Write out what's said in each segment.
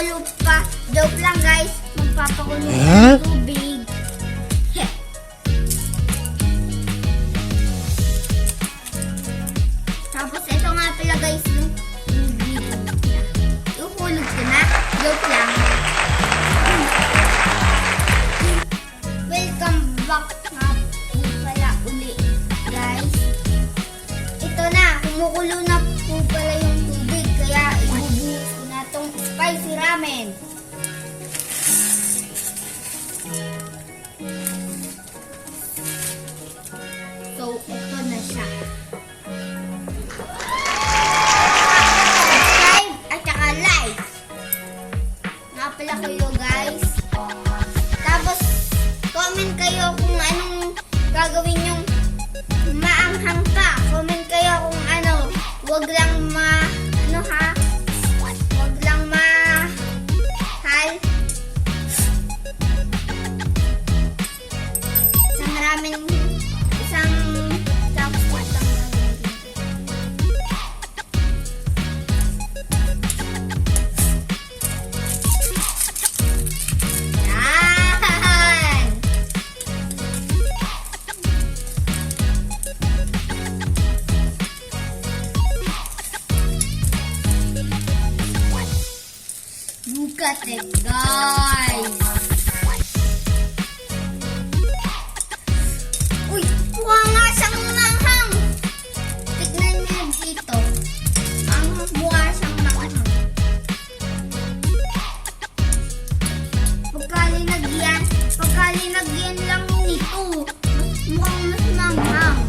magpapakulo pa. Joke lang guys, magpapakulo ng tubig. Tapos ito nga pala guys, ihulog ko na. Joke lang. Welcome back nga po pala uli guys. Ito na, kumukulo na po pala yung tubig. Kaya ibubuhos ko na itong spicy ramen. So, ito na siya. Subscribe at saka like. Nga pala kayo guys. Tapos, comment kayo kung anong gagawin yung maanghang pa. Comment kayo kung ano. Huwag lang ano ha? Huwag lang hal. Isang chopstick lang yan! Look at it, guys! Uy! Mukha nga siyang manghang! Tignan niyo dito. Ang mukha siyang manghang. Pagkalinagyan lang nito, mukhang mas manghang.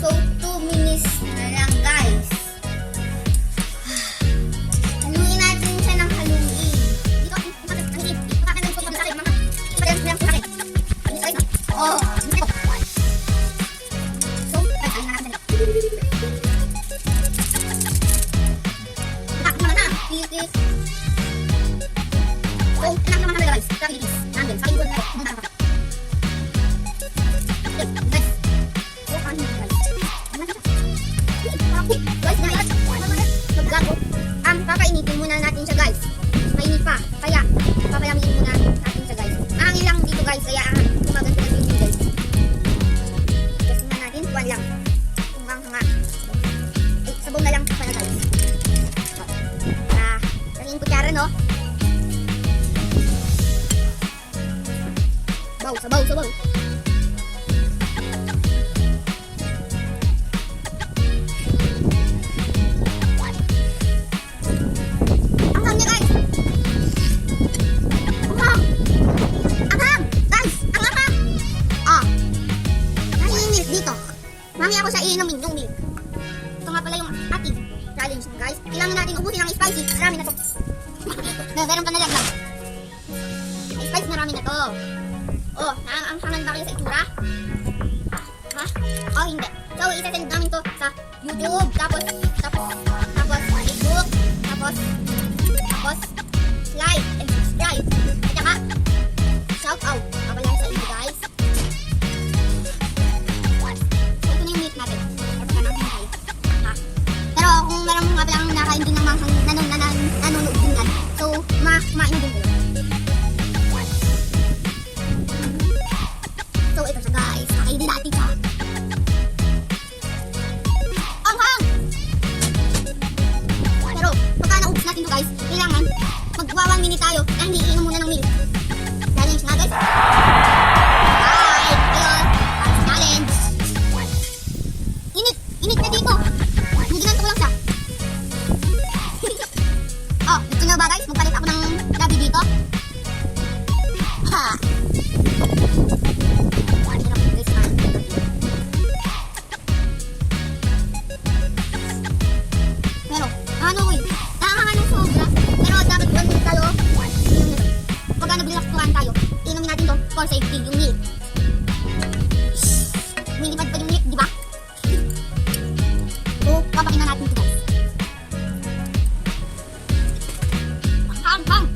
So, 2 minutes na lang guys. Haluin natin siya ng haluin. Dito, bakit ang hip? Bakit ang sobrang sakit? Mga iba yan sa sakit. Oh, so, ay natin. Bakit naman na? Pitis. Oh, anak naman na guys. Pitis. Nandun, sakin ko na rin. Munta na. Guys. Oh, ano guys? Guys, guys. Maglago. Papainitin muna natin siya guys. Mainit pa. Kaya, papalamiin muna natin siya guys. Mahangin lang dito guys. Kaya, gumaganto na dito guys. Kasi muna natin. Buwan lang. Kung hanga. Ay, sabong na lang pala guys. Laging kutsara no. Sabaw, sabaw. Anghang niya guys. Anghang. Anghang. Guys, ang anghang. Oh. Nahihing milk dito. Mami ako sa iinumin yung milk. Ito nga pala yung ating challenge guys. Kailangan natin ubusin ang spicy. Marami na to. Meron pa nalaglag. Spicy na marami na to. Oh, naanghangan ba kayo sa itsura? Ha? Oh, hindi. So, isa-send namin to sa YouTube, tapos Facebook, tapos like and subscribe. At saka, shout out. Kapalayan sa inyo guys. So, ito na yung meat natin. Tapos ka namin tayo. Ha? Pero kung meron mga palang nakain din ng manghang nanonood din yan. So, kumain din kayo. So, ito siya guys. Kakainin natin siya. Anghang! Pero, pagka naubos natin ito guys, kailangan magwa 1 minute tayo na hindi iinom muna ng milk. Challenge nga guys. Bye! Ayun. Challenge. Init! Init na dito. Ginanto ko lang siya. Oh, gusto nyo ba guys? Magpalit ako ng gabi dito. Ha! Pero, ano eh, nakakahan ng sobra. Pero dapat lang tayo, pagka nag-relax tayo, inumin natin to for safety, yung milk. Minipad pa yung milk, di ba? So, papakin na natin ito guys. Ang hang-hang!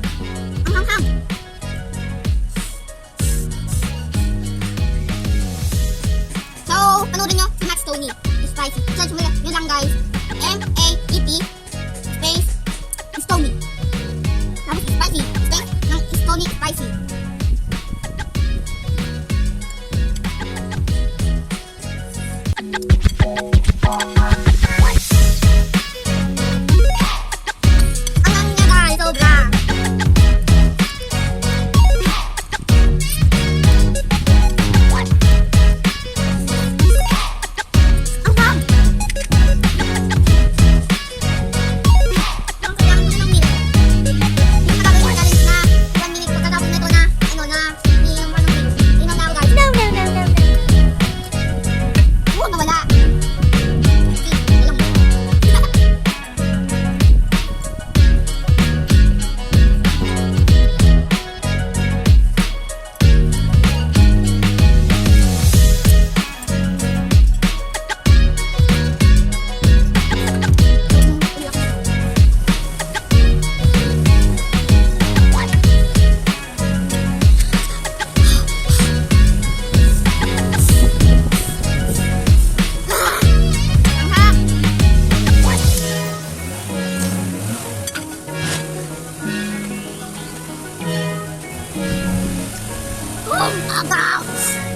Go!